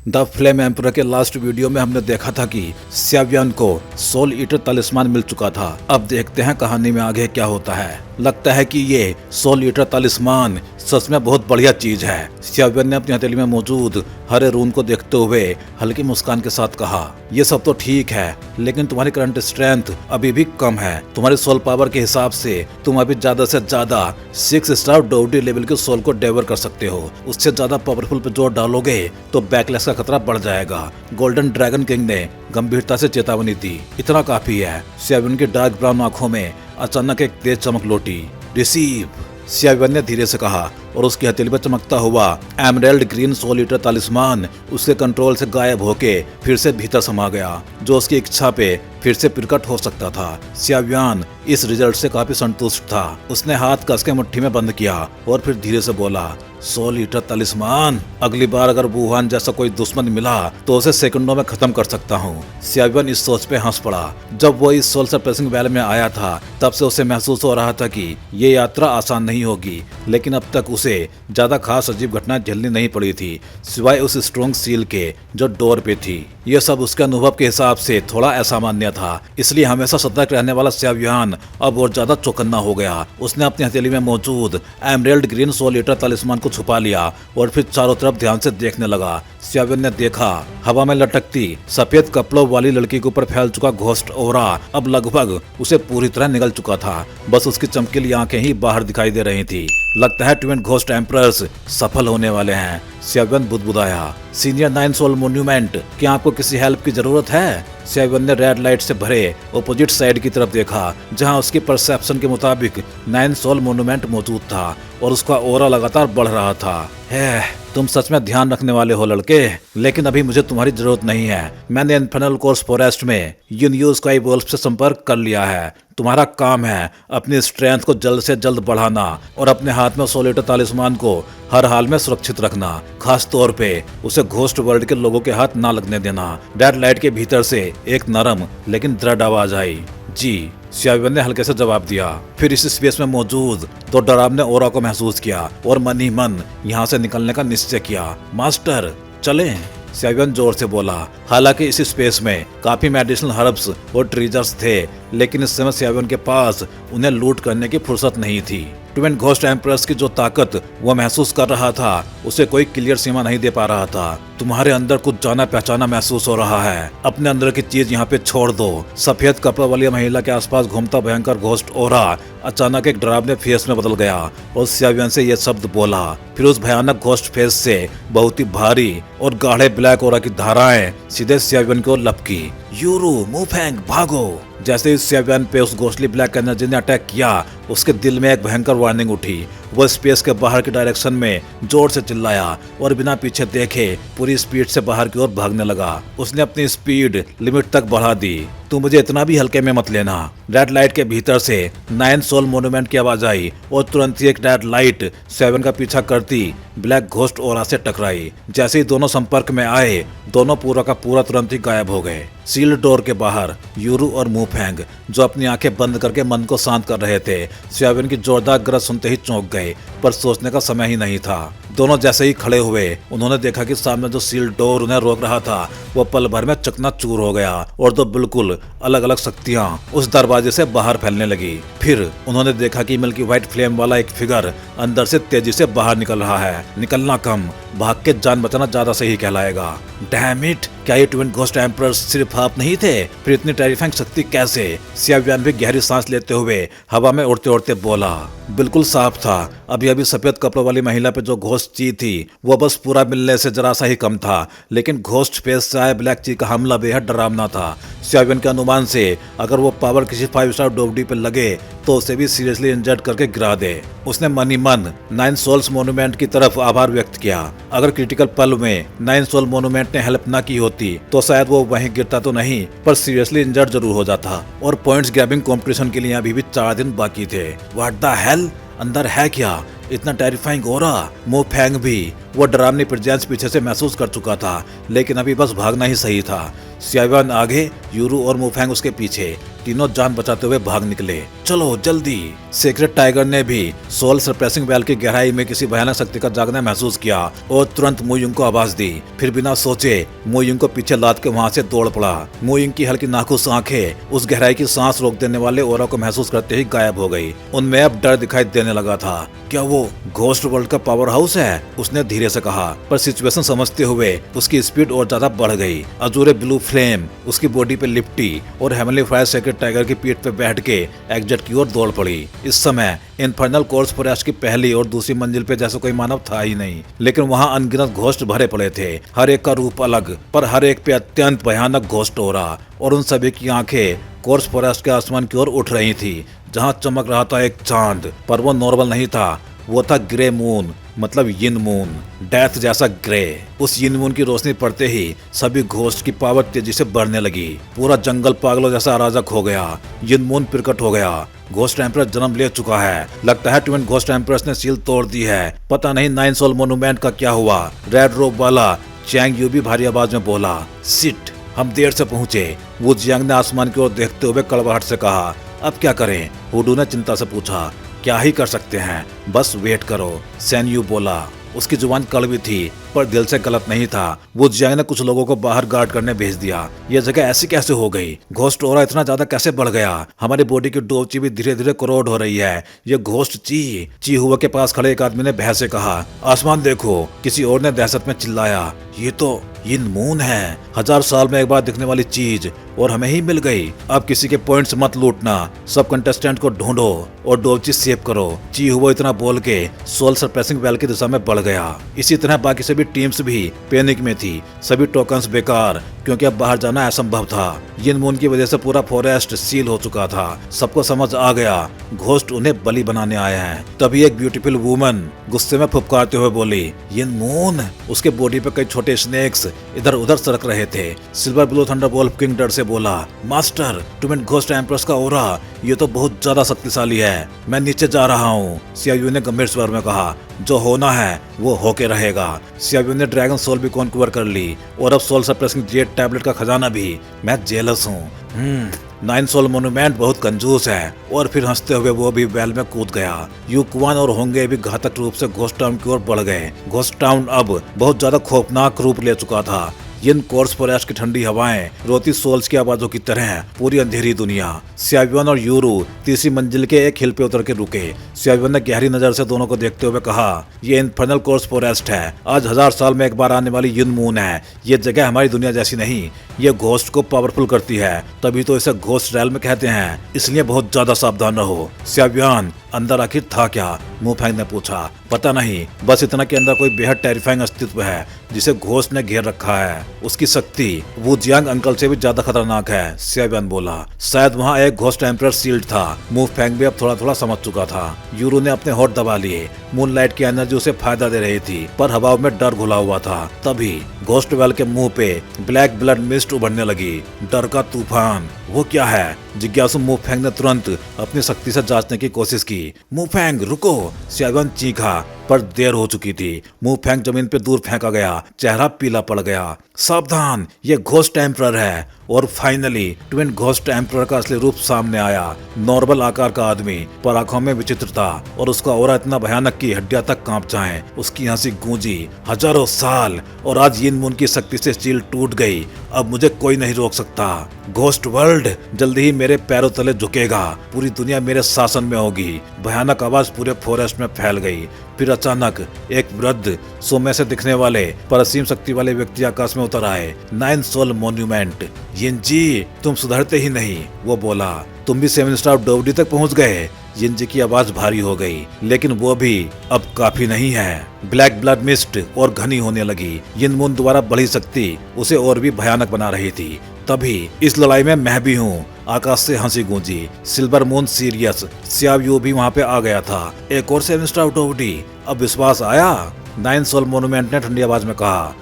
The flame emperor के last video में हमने देखा था कि स्यावियन को सोल ईटर तलिस्मान मिल चुका था। अब देखते हैं कहानी में आगे क्या होता है। लगता है कि ये सोल ईटर तलिस्मान सच में बहुत बढ़िया चीज है। स्यावियन ने अपनी हथेली में मौजूद हरे रून को देखते हुए हल्की मुस्कान के साथ कहा, ये सब तो ठीक है, लेकिन तुम्हारी करंट स्ट्रेंथ अभी भी कम है। तुम्हारी सोल पावर के हिसाब से तुम अभी ज्यादा से ज्यादा 6 स्टार डोडी लेवल के सोल को डेवर कर सकते हो। उससे ज्यादा पावरफुल पे जोर डालोगे तो बैकलैश का खतरा बढ़ जाएगा। गोल्डन ड्रैगन किंग ने गंभीरता से चेतावनी दी। इतना काफी है। स्यावियन की डार्क ब्राउन आंखों में अचानक एक तेज चमक लौटी। रिसीव, स्यावियन ने धीरे से कहा और उसकी हथेली पर चमकता हुआ एमरेल्ड ग्रीन सोल ईटर तलिस्मान उसके कंट्रोल से गायब होके फिर से भीतर समा गया, जो उसकी इच्छा पे फिर से प्रकट हो सकता था। स्यावियन इस रिजल्ट से काफी संतुष्ट था। उसने हाथ कस के मुट्ठी में बंद किया और फिर धीरे से बोला, सोल ईटर तलिस्मान, अगली बार अगर वुहान जैसा कोई दुश्मन मिला तो उसे सेकंडों में खत्म कर सकता हूँ। स्यावियन इस सोच पे हंस पड़ा। जब वो इस सोल सप्रेसिंग वैल में आया था तब से उसे महसूस हो रहा था कि ये यात्रा आसान नहीं होगी, लेकिन अब तक उसे ज्यादा खास अजीब घटनाएं झेलनी नहीं पड़ी थी, सिवाय उस स्ट्रॉन्ग सील के जो डोर पे थी। ये सब उसके अनुभव के हिसाब से थोड़ा असामान्य था, इसलिए हमेशा सतर्क रहने वाला स्यावियन अब और ज्यादा चौकन्ना हो गया। उसने अपनी हथेली में मौजूद एमरेल्ड ग्रीन सोल ईटर तलिस्मान को छुपा लिया और फिर चारों तरफ ध्यान से देखने लगा। स्यावियन ने देखा हवा में लटकती सफेद कपड़ों वाली लड़की के ऊपर फैल चुका घोस्ट ओरा अब लगभग उसे पूरी तरह निगल चुका था। बस उसकी चमकीली आंखें ही बाहर दिखाई दे रही थी। लगता है ट्विन घोस्ट एम्परर्स सफल होने वाले हैं। स्यावियन बुदबुदाया। सीनियर 9 सोल मोन्यूमेंट, क्या आपको किसी हेल्प की जरूरत है? स्यावियन ने रेड लाइट से भरे ऑपोजिट साइड की तरफ देखा, जहां उसकी परसेप्शन के मुताबिक 9 सोल मोन्यूमेंट मौजूद था और उसका ओरा लगातार बढ़ रहा था। है, तुम सच में ध्यान रखने वाले हो लड़के, लेकिन अभी मुझे तुम्हारी जरूरत नहीं है। मैंने इन्फर्नल कोर्स फॉरेस्ट में यूनियो स्काई वोल्फ से संपर्क कर लिया है। तुम्हारा काम है अपनी स्ट्रेंथ को जल्द से जल्द बढ़ाना और अपने हाथ में सोल ईटर तलिस्मान को हर हाल में सुरक्षित रखना। खास तौर पे उसे घोस्ट वर्ल्ड के लोगों के हाथ ना लगने देना। रेड लाइट के भीतर से एक नरम लेकिन दृढ़ आवाज आई। जी, स्यावियन ने हल्के से जवाब दिया। फिर इस स्पेस में मौजूद दो डरावने ओरा को महसूस किया और मन ही मन यहाँ से निकलने का निश्चय किया। मास्टर, चलें? स्यावियन जोर से बोला। हालांकि इस स्पेस में काफी मेडिसिनल हर्ब्स और ट्रीजर्स थे, लेकिन इस समय स्यावियन के पास उन्हें लूट करने की फुर्सत नहीं थी। ट्विन घोस्ट एम्परर्स की जो ताकत वो महसूस कर रहा था, उसे कोई क्लियर सीमा नहीं दे पा रहा था। तुम्हारे अंदर कुछ जाना पहचाना महसूस हो रहा है। अपने अंदर की चीज यहाँ पे छोड़ दो। सफेद कपड़ों वाली महिला के आसपास घूमता भयंकर घोस्ट ओरा अचानक एक डरावने फेस में बदल गया और स्यावियन से ये शब्द बोला। फिर उस भयानक घोस्ट फेस से बहुत ही भारी और गाढ़े ब्लैक ओरा की धाराएं सीधे स्यावियन की ओर लपकी। यूरू, मुफेंग, भागो! जैसे ही स्यावियन पे उस घोस्टली ब्लैक एनर्जी ने अटैक किया, उसके दिल में एक भयंकर वार्निंग उठी। वह स्पेस के बाहर की डायरेक्शन में जोर से चिल्लाया और बिना पीछे देखे पूरी स्पीड से बाहर की ओर भागने लगा। उसने अपनी स्पीड लिमिट तक बढ़ा दी। तू मुझे इतना भी हल्के में मत लेना। रेड लाइट के भीतर से 9 सोल मोन्यूमेंट की आवाज आई और तुरंत ही एक रेड लाइट स्यावियन का पीछा करती ब्लैक घोस्ट ओरा से टकराई। जैसे ही दोनों संपर्क में आए, दोनों पूरा का पूरा तुरंत ही गायब हो गए। सील्ड डोर के बाहर यूरू और मुफेंग, जो अपनी आंखें बंद करके मन को शांत कर रहे थे, स्यावियन की जोरदार गरज सुनते ही चौंक गए, पर सोचने का समय ही नहीं था। दोनों जैसे ही खड़े हुए, उन्होंने देखा कि सामने जो सील्ड डोर उन्हें रोक रहा था, वो पल भर में चकनाचूर हो गया और दो बिल्कुल अलग अलग शक्तियां उस दरवाजे से बाहर फैलने लगी। फिर उन्होंने देखा कि मिल्की व्हाइट फ्लेम वाला एक फिगर अंदर से तेजी से बाहर निकल रहा है। निकलना कम, भाग के जान बचाना ज्यादा सही कहलाएगा। डैम इट, क्या ये ट्विन घोस्ट एम्परर्स सिर्फ आप नहीं थे? फिर इतनी टेरिफाइंग शक्ति कैसे? स्यावियन भी गहरी सांस लेते हुए हवा में उड़ते उड़ते बोला। बिल्कुल साफ था। अभी अभी सफेद कपड़ों वाली महिला पे जो घोस्ट ची थी, वो बस पूरा मिलने से जरा सा ही कम था, लेकिन घोस्ट फेस से आए ब्लैक ची का हमला बेहद डरावना था। स्यावियन के अनुमान से अगर वो पावर किसी 5 स्टार डोगडी पे लगे तो उसे भी सीरियसली इंजर्ड करके गिरा दे। उसने मन ही मन 9 सोल्स मोन्यूमेंट की तरफ आभार व्यक्त किया। अगर क्रिटिकल पल में 9 सोल मोन्यूमेंट ने हेल्प ना की होती तो शायद वो वहीं गिरता तो नहीं, पर सीरियसली इंजर्ड जरूर हो जाता। और पॉइंट्स ग्रैबिंग कंपटीशन के लिए अभी भी 4 दिन बाकी थे। व्हाट द हेल, अंदर है क्या इतना टेरिफाइंग ओरा? मुफेंग भी वो डरावनी प्रेजेंस पीछे से महसूस कर चुका था, लेकिन अभी बस भागना ही सही था। स्यावियन आगे, यूरू और मुफेंग उसके पीछे। तीनों जान बचाते हुए भाग निकले। चलो जल्दी। सीक्रेट टाइगर ने भी सोल सरप्रेसिंग वेल की गहराई में किसी भयानक शक्ति का जागना महसूस किया और तुरंत मुयुंग को आवाज दी। फिर बिना सोचे मुयुंग को पीछे लाद के वहाँ से दौड़ पड़ा। मुयुंग की हल्की नाखुश आंखें उस गहराई की सांस रोक देने वाले ओरा को महसूस करते ही गायब हो गई। उनमें अब डर दिखाई देने लगा था। क्या वो घोस्ट वर्ल्ड का पावर हाउस है? उसने धीरे से कहा, पर सिचुएशन समझते हुए उसकी स्पीड और ज्यादा बढ़ गई। अजूरे ब्लू फ्लेम उसकी बॉडी पे लिपटी और हेमनली फायर सेक्रेट टाइगर की पीठ पे बैठ के एग्जिट की ओर दौड़ पड़ी। इस समय इनफर्नल कोर्स फॉरेस्ट की पहली और दूसरी मंजिल पे जैसा कोई मानव था ही नहीं, लेकिन वहाँ अनगिनत घोस्ट भरे पड़े थे। हर एक का रूप अलग, पर हर एक पे अत्यंत भयानक घोस्ट हो रहा, और उन सभी की आंखें कोर्स फॉरेस्ट के आसमान की ओर उठ रही थी, जहाँ चमक रहा था एक चांद। पर वो नॉर्मल नहीं था, वो था ग्रे मून, मतलब यिन मून, डेथ जैसा ग्रे। उस यिन मून की रोशनी पड़ते ही सभी घोस्ट की पावर तेजी से बढ़ने लगी। पूरा जंगल पागलों जैसा अराजक हो गया। यिन मून प्रकट हो गया। घोस्ट एम्परर जन्म ले चुका है। लगता है ट्विन घोस्ट एम्परर्स ने सील तोड़ दी है। पता नहीं 9 सोल मोन्यूमेंट का क्या हुआ। रेड रोब वाला चैंग यू भी भारी आवाज में बोला, सिट, हम देर से पहुंचे। वो जियांग ने आसमान की ओर देखते हुए कड़वाहट से कहा, अब क्या करें? हुडू ने चिंता से पूछा। क्या ही कर सकते हैं, बस वेट करो, सैन यू बोला। उसकी जुबान कड़वी थी, पर दिल से गलत नहीं था। वो जियांग ने कुछ लोगों को बाहर गार्ड करने भेज दिया। ये जगह ऐसी कैसे हो गई? घोस्ट ओरा इतना ज्यादा कैसे बढ़ गया? हमारी बॉडी की डोची भी धीरे धीरे करोड हो रही है। ये घोस्ट ची हुआ के पास खड़े एक आदमी ने बहस से कहा, आसमान देखो। किसी और ने दहशत में चिल्लाया, ये तो यिन मून है, 1000 साल में एक बार दिखने वाली चीज, और हमें ही मिल गई। अब किसी के पॉइंट्स मत लूटना, सब कंटेस्टेंट को ढूंढो और डोची सेव करो। ची हुआ इतना बोल के सोल सरप्रेसिंग वेल की दिशा में बढ़ गया। इसी तरह बाकी सभी टीम्स भी पैनिक में थी। सभी टोकन्स बेकार, क्योंकि अब बाहर जाना असंभव था। यिन मून की वजह से पूरा फॉरेस्ट सील हो चुका था। सबको समझ आ गया, घोस्ट उन्हें बलि बनाने आए हैं। तभी एक ब्यूटीफुल वुमन गुस्से में फुफकारते हुए बोली, यिन मून। उसके बॉडी पे कई छोटे स्नेक्स इधर उधर सरक रहे थे। सिल्वर ब्लू थंडरबोल्ट किंग डर से बोला, मास्टर, ट्विन घोस्ट एम्प्रेस का ओरा, ये तो बहुत ज्यादा शक्तिशाली है। मैं नीचे जा रहा हूँ, सियायू ने गंभीर स्वर में कहा। जो होना है वो होके रहेगा। सियायू ने ड्रैगन सोल भी कॉन्क्वर कर ली, और अब सोल सप्रेसिंग जेट टैबलेट का खजाना भी। मैं जेलस हूँ। 9 सोल मोन्यूमेंट बहुत कंजूस है। और फिर हंसते हुए वो भी वेल में कूद गया। यूक्वान और होंगे भी घातक रूप से घोस्ट टाउन की ओर बढ़ गए। घोस्ट टाउन अब बहुत ज्यादा खौफनाक रूप ले चुका था। यिन कोर्स फॉरेस्ट की ठंडी हवाएं रोती सोल्स की आवाजों की तरह पूरी अंधेरी दुनिया। सियावियन और यूरू तीसरी मंजिल के एक हिल पे उतर के रुके। सियावियन ने गहरी नजर से दोनों को देखते हुए कहा, ये इनफर्नल कोर्स फॉरेस्ट है। आज 1000 साल में एक बार आने वाली यिन मून है। ये जगह हमारी दुनिया जैसी नहीं, ये घोस्ट को पावरफुल करती है, तभी तो इसे घोस्ट रेल्म कहते हैं। इसलिए बहुत ज्यादा सावधान रहो। सियावियन, अंदर आखिर था क्या? मुफैंग ने पूछा। पता नहीं, बस इतना कि अंदर कोई बेहद टेरिफाइंग अस्तित्व है जिसे घोस्ट ने घेर रखा है। उसकी शक्ति वो जियांग अंकल से भी ज्यादा खतरनाक है, सियावियन बोला। शायद वहाँ एक घोस्ट एम्परर सील्ड था। मुफैंग भी अब थोड़ा थोड़ा समझ चुका था। यूरू ने अपने होठ दबा लिए। मूनलाइट की एनर्जी उसे फायदा दे रही थी, पर हवा में डर घुला हुआ था। तभी घोस्ट वेल के मुंह पे ब्लैक ब्लड मिस्ट उभरने लगी। डर का तूफान। वो क्या है? जिज्ञासु मुफैंग ने तुरंत अपनी शक्ति से जांचने की कोशिश की। मुफैंग रुको, सियावियन चीखा, पर देर हो चुकी थी। मुफैंग जमीन पे दूर फेंका गया, चेहरा पीला पड़ गया। सावधान, ये घोस्ट एम्परर है। और फाइनली ट्विन घोस्ट एम्परर का असली रूप सामने आया। नॉर्मल आकार का आदमी, पर आंखों में विचित्रता, और उसका ऑरा इतना भयानक कि हड्डियां तक कांप जाएं। उसकी हंसी गूंजी। हजारों साल, और आज यिन मून की शक्ति से सील टूट गई। अब मुझे कोई नहीं रोक सकता। घोस्ट वर्ल्ड जल्दी ही मेरे पैरों तले झुकेगा। पूरी दुनिया मेरे शासन में होगी। भयानक आवाज पूरे फॉरेस्ट में फैल गई। फिर अचानक एक वृद्ध सोमे से दिखने वाले पर असीम शक्ति वाले व्यक्ति आकाश में उतर आए। 9 सोल मोन्यूमेंट। यिनजी, तुम सुधरते ही नहीं, वो बोला। तुम भी 7 स्टार डोवडी तक पहुंच गए। यिनजी की आवाज भारी हो गई, लेकिन वो भी अब काफी नहीं है। ब्लैक ब्लड मिस्ट और घनी होने लगी। यिन मून द्वारा बढ़ी शक्ति उसे और भी भयानक बना रही थी। तभी इस लड़ाई में मैं भी हूँ। आकाश से हंसी गूंजी। Silver moon serious. सियावियू भी वहाँ पे आ गया था। एक और 7 स्टार डोवडी। अब विश्वास आया? 9 सोल मोन्यूमेंट ने ठंडी आवाज में कहा।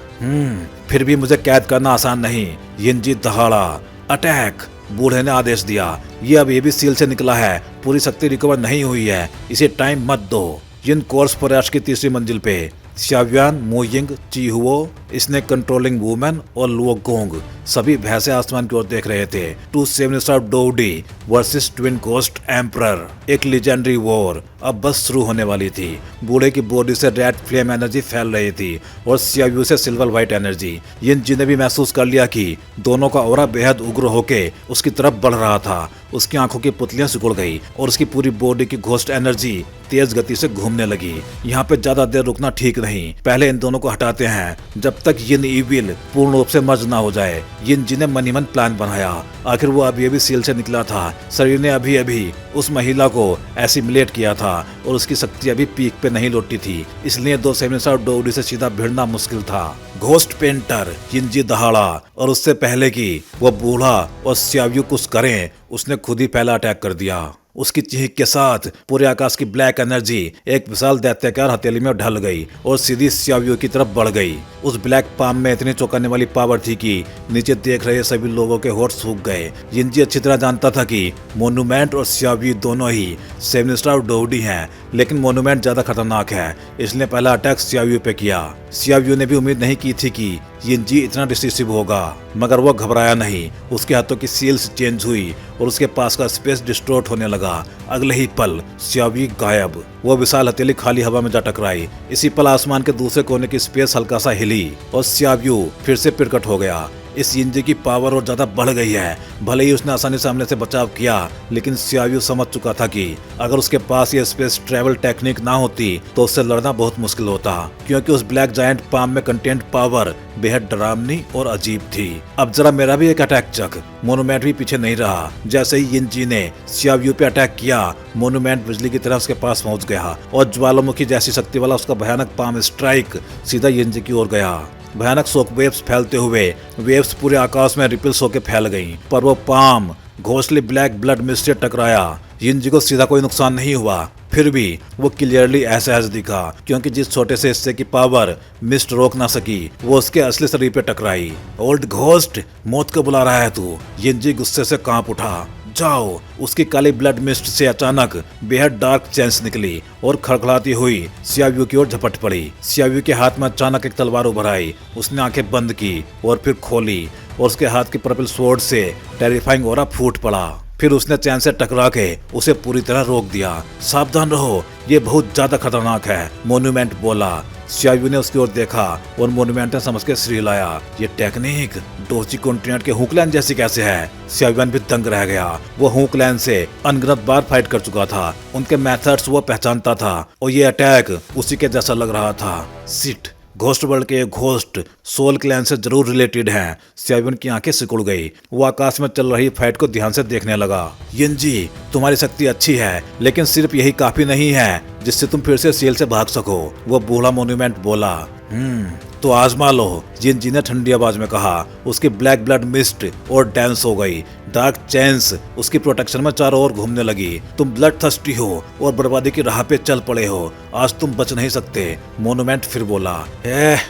फिर भी मुझे कैद करना आसान नहीं। यिनजी दहाड़ा। अटैक, बूढ़े ने आदेश दिया। ये भी सील से निकला है। पूरी शक्ति रिकवर नहीं हुई है, इसे टाइम मत दो। यिन कोर्स फॉरेस्ट की तीसरी मंजिल पे सियावियन, मुयिंग, चीहुओ इसने कंट्रोलिंग वुमेन और लुओ गोंग सभी भैंसे आसमान की ओर देख रहे थे। 270 स्टार डोडी वर्सेस ट्विन घोस्ट एम्परर, एक लीजेंडरी वॉर अब बस शुरू होने वाली थी। बूढ़े की बॉडी से रेड फ्लेम एनर्जी फैल रही थी और सियाव्यू से सिल्वर व्हाइट एनर्जी। यिनजी ने भी महसूस कर लिया कि दोनों का ऑरा बेहद उग्र होके उसकी तरफ बढ़ रहा था। उसकी आंखों की पुतलियां सिकुड़ गई और उसकी पूरी बॉडी की घोस्ट एनर्जी तेज गति से घूमने लगी। यहाँ पे ज्यादा देर रुकना ठीक नहीं, पहले इन दोनों को हटाते हैं जब तक यिन ईविल पूर्ण रूप से मर्ज ना हो जाए। यिनजी ने मन ही मन प्लान बनाया। आखिर वो अभी अभी सील से निकला था, शरीर ने अभी अभी उस महिला को एसिमिलेट किया था और उसकी शक्ति अभी पीक पे नहीं लौटी थी, इसलिए 270 डोडी से सीधा भिड़ना मुश्किल था। घोस्ट पेंटर यिनजी दहाड़ा और उससे पहले कि वो बूढ़ा और सियाव्यू कुछ करें, उसने खुद ही पहला अटैक कर दिया। उसकी चीख के साथ पूरे आकाश की ब्लैक एनर्जी एक विशाल दैत्याकार हथेली में ढल गई और सीधी सियाव्यू की तरफ बढ़ गई। उस ब्लैक पाम में इतनी चौंकाने वाली पावर थी कि नीचे देख रहे सभी लोगों के होठ सूख गए। यिनजी अच्छी तरह जानता था कि मोन्यूमेंट और सियाव्यू दोनों ही 7 स्टार डोडी हैं, लेकिन मोन्यूमेंट ज्यादा खतरनाक है, इसलिए पहला अटैक सियाव्यू पे किया। सियाव्यू ने भी उम्मीद नहीं की थी कि यिनजी इतना डिसिसिव होगा, मगर वो घबराया नहीं। उसके हाथों की सील्स चेंज हुई और उसके पास का स्पेस डिस्टॉर्ट होने लगा। अगले ही पल सियाव्यू गायब। वो विशाल हथेली खाली हवा में जा टकराई। इसी पल आसमान के दूसरे कोने की स्पेस हल्का सा हिली और सियाव्यू फिर से प्रकट हो गया। इस यिनजी की पावर और ज्यादा बढ़ गई है। भले ही उसने आसानी से हमले से बचाव किया, लेकिन सियाव्यू समझ चुका था कि अगर उसके पास ये स्पेस ट्रेवल टेक्निक ना होती तो उससे लड़ना बहुत मुश्किल होता, क्योंकि उस ब्लैक जायंट पाम में कंटेंट पावर बेहद डरावनी और अजीब थी। अब जरा मेरा भी एक अटैक चक। मोन्यूमेंट भी पीछे नहीं रहा। जैसे ही यिनजी ने सियाव्यू पे अटैक किया, मोन्यूमेंट बिजली की तरह उसके पास पहुंच गया और ज्वालामुखी जैसी शक्ति वाला उसका भयानक पाम स्ट्राइक सीधा यिनजी की ओर गया। भयानक शॉक वेव्स फैलते हुए वेव्स पूरे आकाश में रिपल्स होकर फैल गईं, पर वो पाम घोंसले ब्लैक ब्लड मिस्ट से टकराया। यिनजी को सीधा कोई नुकसान नहीं हुआ, फिर भी वो क्लियरली ऐसा दिखा, क्योंकि जिस छोटे से हिस्से की पावर मिस्ट रोक ना सकी, वो उसके असली शरीर पे टकराई। ओल्ड घोस्ट, मौत को बुला रहा है तू? यिनजी गुस्से से कांप उठा। जाओ। उसकी काली ब्लड मिस्ट से अचानक बेहद डार्क चेंस निकली और खड़खड़ाती हुई सियाव्यू की ओर झपट पड़ी। सियाव्यू के हाथ में अचानक एक तलवार उभर आई। उसने आंखें बंद की और फिर खोली और उसके हाथ की पर्पल स्वॉर्ड से टेरिफाइंग ऑरा फूट पड़ा। फिर उसने चैन से टकरा के उसे पूरी तरह रोक दिया। सावधान रहो, ये बहुत ज्यादा खतरनाक है, मोन्यूमेंट बोला। सियाव्यू ने उसकी ओर देखा और मोन्यूमेंट ने समझ के सिर हिलाया। ये टेक्निक डोची कॉन्टिनेंट के हुकलैंड जैसी कैसे है? सियाव्यू भी दंग रह गया। वो हुकलैंड से अनगिनत बार फाइट कर चुका था, उनके मेथड्स वो पहचानता था और ये अटैक उसी के जैसा लग रहा था। सिट, घोस्ट वर्ल्ड के घोस्ट सोल क्लैन से जरूर रिलेटेड हैं। सियाव्यू की आंखें सिकुड़ गई। वो आकाश में चल रही फाइट को ध्यान से देखने लगा। यिनजी, तुम्हारी शक्ति अच्छी है, लेकिन सिर्फ यही काफी नहीं है जिससे तुम फिर से सील से भाग सको, वो बूढ़ा मोन्यूमेंट बोला। तो आजमा लो, यिनजी ने ठंडी आवाज में कहा। उसकी ब्लैक ब्लड मिस्ट और डांस हो गई। डार्क चेंस उसकी प्रोटेक्शन में चारों ओर घूमने लगी। तुम ब्लड थर्स्टी हो और बर्बादी की राह पे चल पड़े हो, आज तुम बच नहीं सकते, मोन्यूमेंट फिर बोला।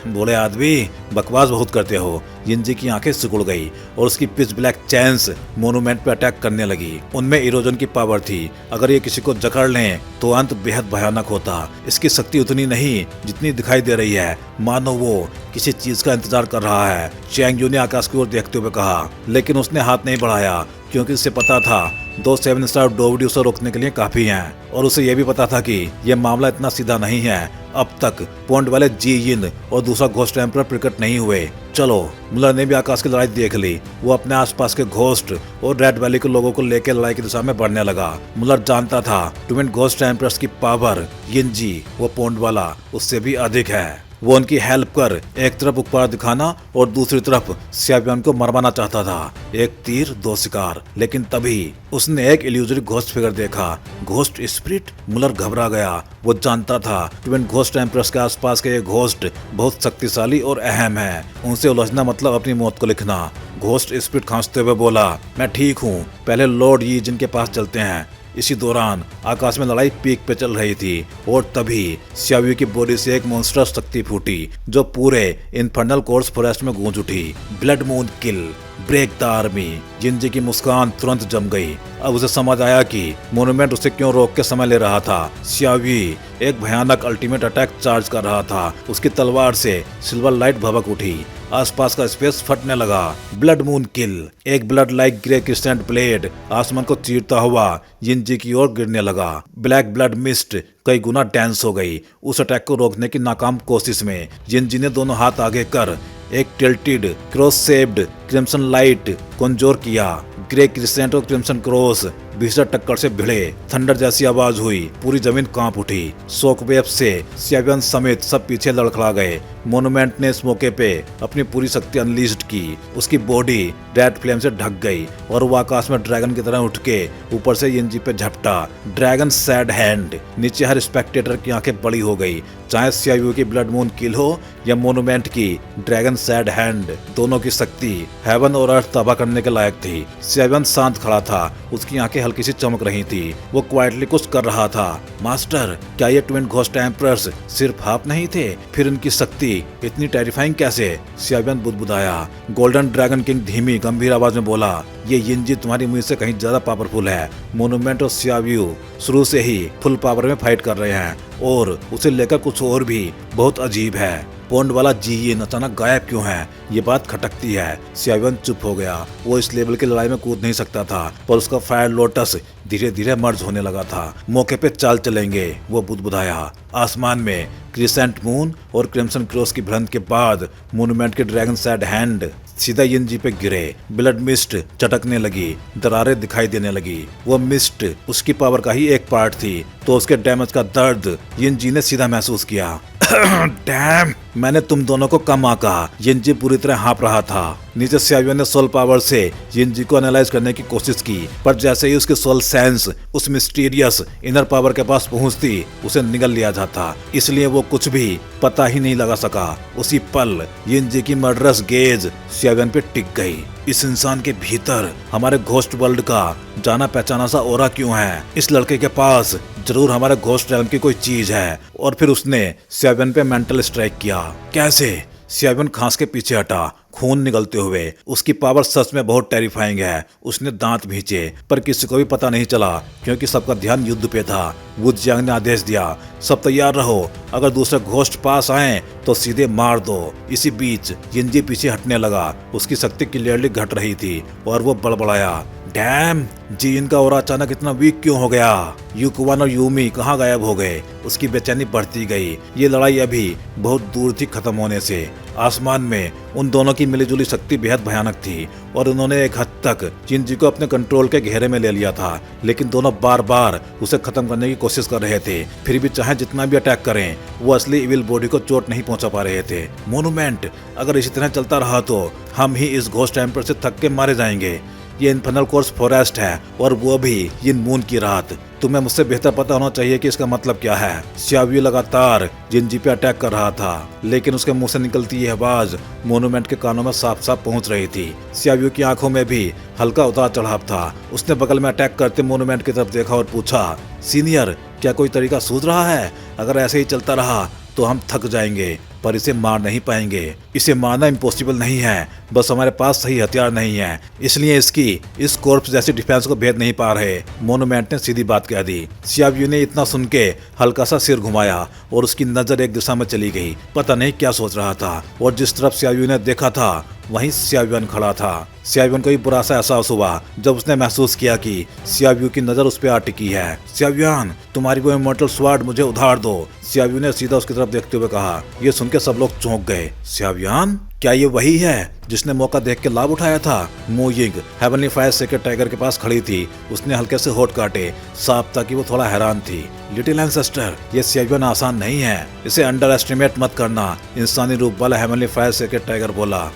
बूढ़े आदमी, बकवास बहुत करते हो। यिनजी की आंखें सिकुड़ गई और उसकी पिच ब्लैक चेंस मोन्यूमेंट पे अटैक करने लगी। उनमें इरोजन की पावर थी। अगर ये किसी को जकड़ लें तो अंत बेहद भयानक होता। इसकी शक्ति उतनी नहीं जितनी दिखाई दे रही है, मानो वो किसी चीज का इंतजार कर रहा है, चैंग यू ने आकाश की ओर देखते हुए कहा। लेकिन उसने हाथ नहीं बढ़ाया, क्योंकि उसे पता था 2 7 स्टार डोवडी उसे रोकने के लिए काफी हैं, और उसे यह भी पता था कि यह मामला इतना सीधा नहीं है। अब तक पॉन्ड वाले जी यिन और दूसरा घोस्ट एम्परर प्रकट नहीं हुए। चलो, मुलर ने भी आकाश की लड़ाई देख ली। वो अपने आसपास के घोस्ट और रेड वैली के लोगों को लेकर लड़ाई की दिशा में बढ़ने लगा। मुलर जानता था ट्विन घोस्ट एम्परर्स की पावर यिनजी, वो पॉन्ड वाला, उससे भी अधिक है। वो उनकी हेल्प कर एक तरफ उपकार दिखाना और दूसरी तरफ सियाव्यान को मरवाना चाहता था। एक तीर दो शिकार। लेकिन तभी उसने एक इल्यूजरी घोस्ट फिगर देखा। Ghost spirit. मुलर घबरा गया। वो जानता था ट्विन घोस्ट एम्प्रेस के आसपास के ये घोस्ट बहुत शक्तिशाली और अहम है। उनसे उलझना मतलब अपनी मौत को लिखना। घोस्ट स्पिरिट खांसते हुए बोला, मैं ठीक हूँ, पहले लॉर्ड यी जिनके पास चलते हैं। इसी दौरान आकाश में लड़ाई पीक पे चल रही थी और तभी सियाव्यू की बॉडी से एक मॉन्स्टरस शक्ति फूटी जो पूरे इन्फर्नल कोर्स फॉरेस्ट में गूंज उठी। Blood moon kill. Break the army. Jinji की मुस्कान तुरंत जम गई। अब उसे समझ आया कि मोनूमेंट उसे क्यों रोक के समय ले रहा था। सियावी एक भयानक अल्टीमेट अटैक चार्ज कर रहा था। उसकी तलवार से सिल्वर लाइट भभक उठी। आसपास का स्पेस फटने लगा। ब्लड मून किल। एक ब्लड लाइक ग्रे क्रिस्टेंट ब्लेड आसमान को चीरता हुआ जिंजी की ओर गिरने लगा। ब्लैक ब्लड मिस्ट कई गुना डांस हो गई। उस अटैक को रोकने की नाकाम कोशिश में जिंजी ने दोनों हाथ आगे कर एक tilted cross shaped crimson light conjure किया। ग्रे क्रिसेंट और क्रिम्सन क्रॉस भीषण टक्कर से भिड़े। थंडर जैसी आवाज हुई। पूरी जमीन कांप उठी। शॉक वेव से सियावियन समेत सब पीछे लड़खड़ा गए। मोनूमेंट ने इस मौके पे अपनी पूरी शक्ति अनलीज्ड की। उसकी बॉडी रेड फ्लेम से ढक गई और वो आकाश में ड्रैगन की तरह उठ के ऊपर से यिंजी पे झपटा। Dragon sad hand. नीचे हर स्पेक्टेटर की आंखें बड़ी हो गई। चाहे सियावियो की ब्लड मून किल हो या मोनूमेंट की ड्रैगन सैड हैंड, दोनों की शक्ति हेवन और अर्थ तबाह करने के लायक थी। सियावियन शांत खड़ा था। उसकी आंखें हल्की सी चमक रही थी। वो क्वाइटली कुछ कर रहा था। मास्टर, क्या ये ट्विन घोस्ट एम्परर्स सिर्फ हाफ नहीं थे? फिर इनकी शक्ति इतनी टेरिफाइंग कैसे? सियावियन बुदबुदाया। गोल्डन ड्रैगन किंग धीमी गंभीर आवाज में बोला, ये यिंजी तुम्हारी मुझ से कहीं ज्यादा पावरफुल है। मोनूमेंट और सियावियो शुरू से ही फुल पावर में फाइट कर रहे हैं और उसे लेकर कुछ और भी बहुत अजीब है। पौंड वाला जीयिन अचानक गायब क्यों है? ये बात खटकती है। सियावियन चुप हो गया। वो इस लेवल की लड़ाई में कूद नहीं सकता था, पर उसका फायर लोटस धीरे धीरे मर्ज होने लगा था। मौके पे चाल चलेंगे, वो बुदबुदाया। आसमान में क्रिसेंट मून और क्रिम्सन क्रॉस की भिड़ंत के बाद मोनूमेंट के ड्रैगन सैड हैंड सीधा यिंजी पे गिरे। ब्लड मिस्ट चटकने लगी। दरारें दिखाई देने लगी। वो मिस्ट उसकी पावर का ही एक पार्ट थी, तो उसके डैमेज का दर्द यिंजी ने सीधा महसूस किया। डैम, मैंने तुम दोनों को कम आका। यिंजी पूरी तरह हाँप रहा था। नीचे सियावियो ने सोल पावर से यिंजी को एनालाइज करने की कोशिश की, पर जैसे ही उसकी सोल सेंस उस मिस्टीरियस इनर पावर के पास पहुंचती, उसे निगल लिया जाता। इसलिए वो कुछ भी पता ही नहीं लगा सका। उसी पल यिंजी की मर्डरस गेज सियावियन पे टिक गई। इस इंसान के भीतर हमारे घोस्ट वर्ल्ड का जाना पहचाना सा ओरा क्यों है? इस लड़के के पास जरूर हमारे घोस्ट रैल्म की कोई चीज है। और फिर उसने सियावियन पे मेंटल स्ट्राइक किया। कैसे? सियावियन खांस के पीछे हटा, खून निकलते हुए। उसकी पावर सच में बहुत टेरिफाइंग है। उसने दांत भींचे, पर किसी को भी पता नहीं चला क्योंकि सबका ध्यान युद्ध पे था। वुजियांग ने आदेश दिया, सब तैयार रहो। अगर दूसरे घोस्ट पास आए तो सीधे मार दो। इसी बीच यिंजी पीछे हटने लगा। उसकी शक्ति क्लियरली घट रही थी और वो बड़बड़ाया, डैम, जी इनका और अचानक इतना वीक क्यों हो गया? युकुवान और यूमी कहाँ गायब हो गए? उसकी बेचैनी बढ़ती गई। ये लड़ाई अभी बहुत दूर थी खत्म होने से। आसमान में उन दोनों की मिलीजुली शक्ति बेहद भयानक थी और उन्होंने एक हद तक जिंजी को अपने कंट्रोल के घेरे में ले लिया था, लेकिन दोनों बार बार उसे खत्म करने की कोशिश कर रहे थे। फिर भी चाहे जितना भी अटैक करें, वो असली इविल बॉडी को चोट नहीं पहुंचा पा रहे थे। मोनूमेंट, अगर इसी तरह चलता रहा तो हम ही इस घोस्ट एम्पर से थक के मारे जाएंगे। ये इन्फर्नल कोर्स फॉरेस्ट है और वो भी यिन मून की रात। तुम्हें मुझसे बेहतर पता होना चाहिए कि इसका मतलब क्या है। सियावियो लगातार जिंजी पे अटैक कर रहा था, लेकिन उसके मुंह से निकलती ये आवाज मोनूमेंट के कानों में साफ साफ पहुंच रही थी। सियावियो की आंखों में भी हल्का उतार चढ़ाव था। उसने बगल में अटैक करते मोनूमेंट की तरफ देखा और पूछा, सीनियर, क्या कोई तरीका सूझ रहा है? अगर ऐसे ही चलता रहा तो हम थक जाएंगे, पर इसे मार नहीं पाएंगे। इसे मारना इम्पॉसिबल नहीं है, बस हमारे पास सही हथियार नहीं है, इसलिए इसकी इस कॉर्प्स जैसी डिफेंस को भेद नहीं पा रहे। मोनूमेंट ने सीधी बात कह दी। सियावियो ने इतना सुन के हल्का सा सिर घुमाया और उसकी नजर एक दिशा में चली गई। पता नहीं क्या सोच रहा था, और जिस तरफ सियावियो ने देखा था वहीं सियावियन खड़ा था। सियावियन को भी बुरा सा एहसास हुआ जब उसने महसूस किया कि सियावियो की नजर उस पर आ टिकी है। सियावियन, तुम्हारी वो इमॉर्टल स्वार्ड मुझे उधार दो। सियावियो ने सीधा उसकी तरफ देखते हुए कहा। ये सुन के सब लोग चौंक गए। सियावियन, क्या ये वही है जिसने मौका देख के लाभ उठाया था? मू यिंग हेवनली फायर सेक्रेट टाइगर के पास खड़ी थी। उसने हल्के से होठ काटे, साफ था कि वो थोड़ा हैरान थी। लिटिल एंसेस्टर, ये सियावियन आसान नहीं है, इसे अंडर एस्टिमेट मत करना, इंसानी रूप वाला हेवनली फायर सेक्रेट टाइगर बोला।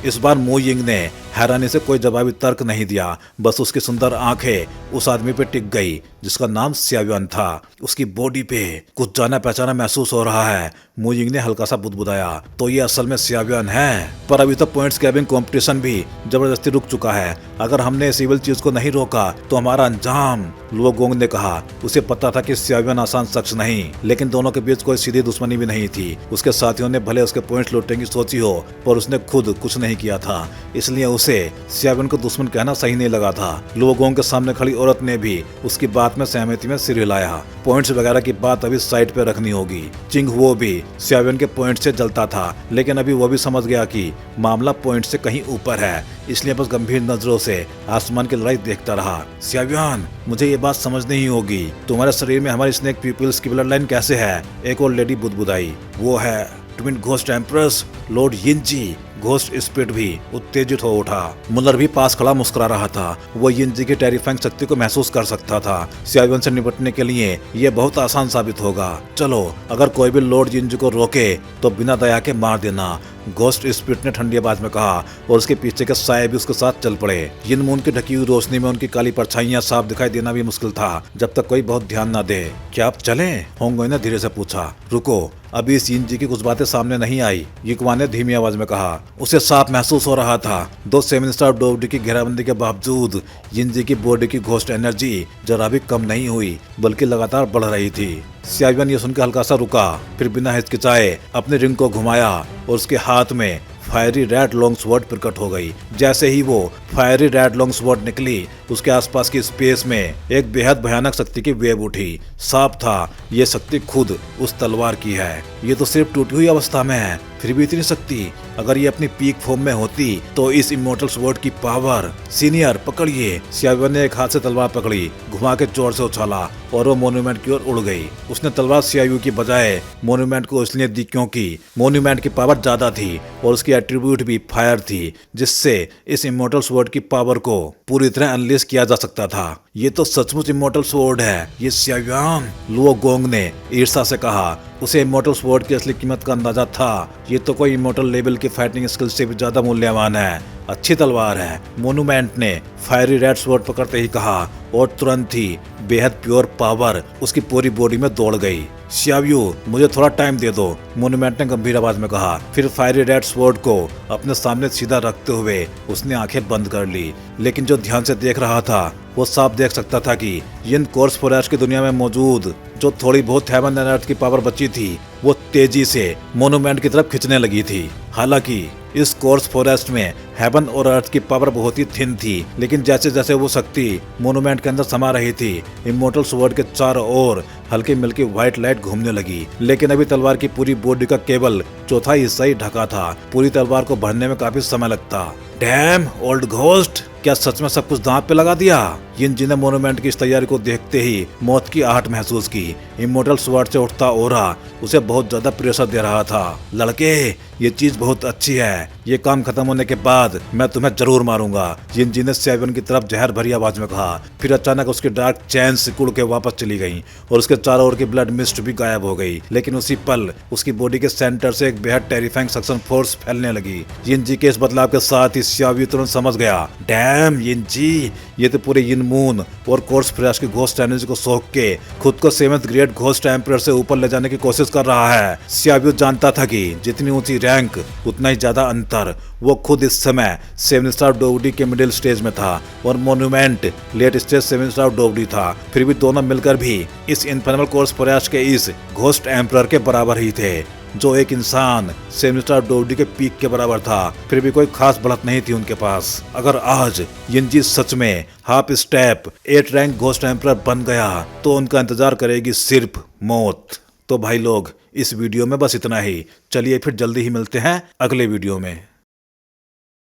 इस बार मू यिंग ने हैरानी से कोई जवाबी तर्क नहीं दिया, बस उसकी सुंदर आंखें उस आदमी पे टिक गई जिसका नाम सियावियन था। उसकी बॉडी पे कुछ जाना पहचाना महसूस हो रहा है। मू यिंग ने हल्का सा बुदबुदाया, तो ये असल में सियावियन है। पर अभी तो पॉइंट्स गैबिंग कंपटीशन भी जबरदस्ती रुक चुका है। अगर हमने इस इविल चीज को नहीं रोका तो हमारा अंजाम, लुओ गोंग ने कहा। उसे पता था कि सियावियन आसान शख्स नहीं, लेकिन दोनों के बीच कोई सीधी दुश्मनी भी नहीं थी। उसके साथियों ने भले उसके पॉइंट्स लूटने की सोची हो, पर उसने खुद कुछ नहीं किया था, इसलिए उसे उसे सियाविन को दुश्मन कहना सही नहीं लगा था। लोगों के सामने खड़ी औरत ने भी उसकी बात में सहमति में सिर हिलाया। पॉइंट्स वगैरह की बात अभी साइड पे रखनी होगी। चिंग वो भी सियाविन के पॉइंट से जलता था, लेकिन अभी वो भी समझ गया कि मामला पॉइंट से कहीं ऊपर है, इसलिए बस गंभीर नजरों से आसमान की लड़ाई देखता रहा। सियाविन, मुझे ये बात समझ नहीं होगी, तुम्हारे शरीर में हमारी स्नेक पीपल्स की ब्लड लाइन कैसे है? एक और लेडी बुदबुदाई। वो है ट्विन घोस्ट एम्प्रेस लॉर्ड यिनजी। घोस्ट स्पिरिट भी उत्तेजित हो उठा। मुलर भी पास खड़ा मुस्कुरा रहा था। वो यिनजी की टेरिफाइंग शक्ति को महसूस कर सकता था। सियाविन से निपटने के लिए ये बहुत आसान साबित होगा। चलो, अगर कोई भी लॉर्ड यिनजी को रोके तो बिना दया के मार देना, घोस्ट स्पिरिट ने ठंडी आवाज में कहा, और उसके पीछे के साए भी उसके साथ चल पड़े। यिन मून की ढकी हुई रोशनी में उनकी काली परछाइयां साफ दिखाई देना भी मुश्किल था, जब तक कोई बहुत ध्यान न दे। क्या आप चलें? होंगोई ने धीरे से पूछा। रुको, अभी इस यिनजी की कुछ बातें सामने नहीं आई, युक्वा ने धीमी आवाज में कहा। उसे साफ महसूस हो रहा था, 2 सेवन स्टार डोवडी की घेराबंदी के बावजूद यिनजी की बॉडी की घोस्ट एनर्जी जरा भी कम नहीं हुई, बल्कि लगातार बढ़ रही थी। सियाविन ये सुनकर हल्का सा रुका, फिर बिना हिचकिचाए अपने रिंग को घुमाया और उसके हाथ में फायरी रेड लॉन्ग स्वॉर्ड प्रकट हो गई। जैसे ही वो फायरी रेड लॉन्ग स्वॉर्ड निकली, उसके आसपास की स्पेस में एक बेहद भयानक शक्ति की वेव उठी। साफ था, ये शक्ति खुद उस तलवार की है। ये तो सिर्फ टूटी हुई अवस्था में है, फिर भी इतनी शक्ति। अगर ये अपनी पीक फॉर्म में होती तो इस इमोर्टल स्वॉर्ड की पावर। सीनियर, पकड़िए। सियाविन ने एक हाथ से तलवार पकड़ी, घुमा के जोर से उछाला और वो मोन्यूमेंट की ओर उड़ गई। उसने तलवार सियायु की बजाय मोन्यूमेंट को इसलिए दी क्योंकि मोन्यूमेंट की पावर ज्यादा थी और उसकी एट्रीब्यूट भी फायर थी, जिससे इस इमोर्टल स्वॉर्ड की पावर को पूरी तरह अनलीश किया जा सकता था। ये तो सचमुच इमोर्टल स्वॉर्ड है, ये सियाविन, लुओ गोंग ने ईर्ष्या से कहा। उसे इमोर्टल स्वॉर्ड की असली कीमत का अंदाजा था। ये तो कोई इमोर्टल लेवल की फाइटिंग स्किल से भी ज्यादा मूल्यवान है। अच्छी तलवार है, मोन्यूमेंट ने फायरी रेड स्वॉर्ड पकड़ते ही कहा, और तुरंत ही बेहद प्योर पावर उसकी पूरी बॉडी में दौड़ गई। सियाविन, मुझे थोड़ा टाइम दे दो, मोन्यूमेंट ने गंभीर आवाज में कहा। फिर फायरी रेड स्वॉर्ड को अपने सामने सीधा रखते हुए उसने आंखें बंद कर ली, लेकिन जो ध्यान से देख रहा था वो साफ देख सकता था कि यिन कोर्स फॉरेस्ट की दुनिया में मौजूद जो थोड़ी बहुत हेवन एंड अर्थ की पावर बची थी, वो तेजी से मोन्यूमेंट की तरफ खिंचने लगी थी। हालांकि इस कोर्स फॉरेस्ट में हेवन और अर्थ की पावर बहुत ही थिन थी, लेकिन जैसे जैसे वो शक्ति मोन्यूमेंट के अंदर समा रही थी, इमोर्टल स्वॉर्ड के चारों ओर हल्की मिल्की व्हाइट लाइट घूमने लगी। लेकिन अभी तलवार की पूरी बॉडी का केवल चौथाई हिस्सा ही ढका था। पूरी तलवार को भरने में काफी समय लगता। डैम ओल्ड घोस्ट, क्या सच में सब कुछ दांव पे लगा दिया? यिनजी ने मोन्यूमेंट की इस तैयारी को देखते ही मौत की आहट महसूस की। इमोर्टल स्वॉर्ड से उठता ओरा उसे बहुत ज्यादा प्रेशर दे रहा था। लड़के, ये चीज बहुत अच्छी है, ये काम खत्म होने के बाद मैं तुम्हें जरूर मारूंगा, यिनजी ने सियाविन की तरफ जहर भरी आवाज में कहा। फिर अचानक उसकी डार्क चैन सिकुड़ के वापस चली गई और उसके चारों ओर की ब्लड मिस्ट भी गायब हो गई। लेकिन उसी पल उसकी बॉडी के सेंटर से एक बेहद टेरिफाइंग सक्शन फोर्स फैलने लगी। यिनजी के इस बदलाव के साथ ही सियाविन तुरंत समझ गया, डैम यिनजी, ये तो पूरे यिन मून और कोर्स फ्रेश की घोस्ट एनर्जी को सोख के खुद को 7th ग्रेड घोस्ट एम्परर से ऊपर ले जाने की कोशिश कर रहा है। सियाविन जानता था कि जितनी ऊंची रैंक उतना ही ज्यादा अंतर। वो खुद इस समय 7 स्टार डोवडी के मिडिल स्टेज में था और मोन्यूमेंट लेट स्टेज 7 स्टार डोवडी था। फिर भी दोनों मिलकर भी इस इनफर्मल कोर्स फ्रेश के इस घोस्ट एम्परर के बराबर ही थे, जो एक इंसान 7 स्टार डोवडी के पीक के बराबर था। फिर भी कोई खास बढ़त नहीं थी उनके पास। अगर आज यिनजी सच में half step 8 rank ghost emperor बन गया तो उनका इंतजार करेगी सिर्फ मौत। तो भाई लोग, इस वीडियो में बस इतना ही। चलिए फिर जल्दी ही मिलते हैं अगले वीडियो में।